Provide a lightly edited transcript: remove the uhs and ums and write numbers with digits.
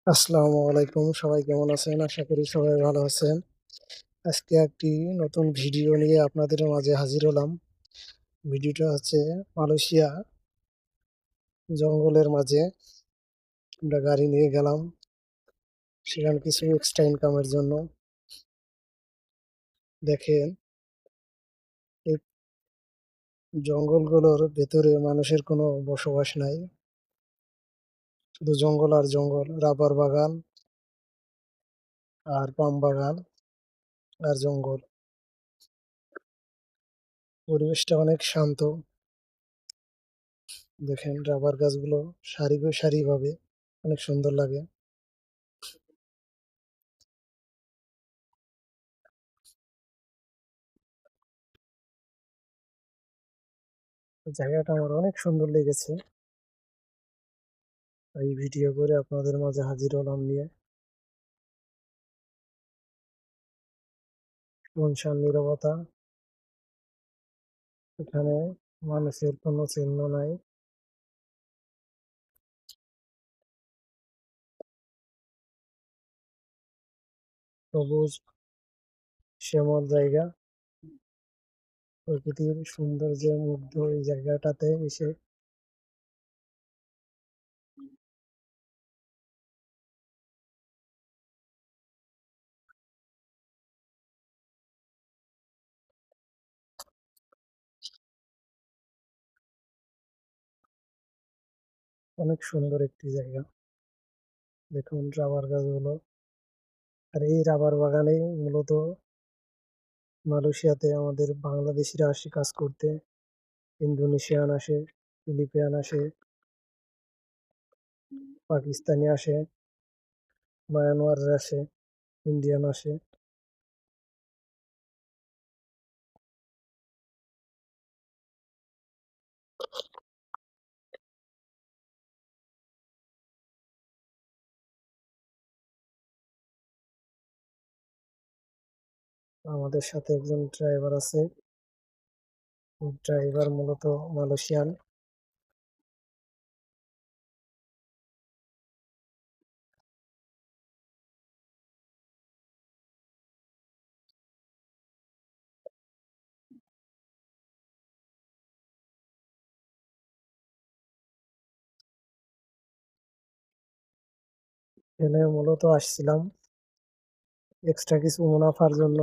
আসসালামু আলাইকুম। সবাই কেমন আছেন? আশা করি সবাই ভালো আছেন। আজকে একটি নতুন ভিডিও নিয়ে আপনাদের মাঝে হাজির হলাম। ভিডিওটা হচ্ছে মালয়েশিয়া জঙ্গলের মাঝে আমরা গাড়ি নিয়ে গেলাম। সেখানে কিছু এক্সট্রা ইনকামের জন্য। দেখেন এই জঙ্গলগুলোর ভেতরে মানুষের কোনো বসবাস নাই। শুধু জঙ্গল আর জঙ্গল, রাবার বাগান আর পাম বাগান আর জঙ্গল। পরিবেশটা অনেক শান্ত। দেখেন রাবার গাছগুলো সারিভাবে অনেক সুন্দর লাগে। জায়গাটা আমার অনেক সুন্দর লেগেছে। এই ভিডিও করে আপনাদের মাঝে হাজির হলাম নিয়ে। শুনশান নীরবতা, এখানে মানুষের কোনো চিহ্ন নাই। সবুজ শ্যামল জায়গা, প্রকৃতির সৌন্দর্যে মুগ্ধ এই জায়গাটাতে এসে। অনেক সুন্দর একটি জায়গা। দেখুন রাবার গাছগুলো। আর এই রাবার বাগানে মূলত মালয়েশিয়াতে আমাদের বাংলাদেশিরা আসে কাজ করতে। ইন্দোনেশিয়ান আসে, ফিলিপিয়ান আসে, পাকিস্তানি আসে, মায়ানমার আসে, ইন্ডিয়ান আসে। আমাদের সাথে একজন ড্রাইভার আছে। ড্রাইভার মূলত মালয়েশিয়ান। এখানে মূলত আসছিলাম এক্সট্রা কিছু মুনাফার জন্য।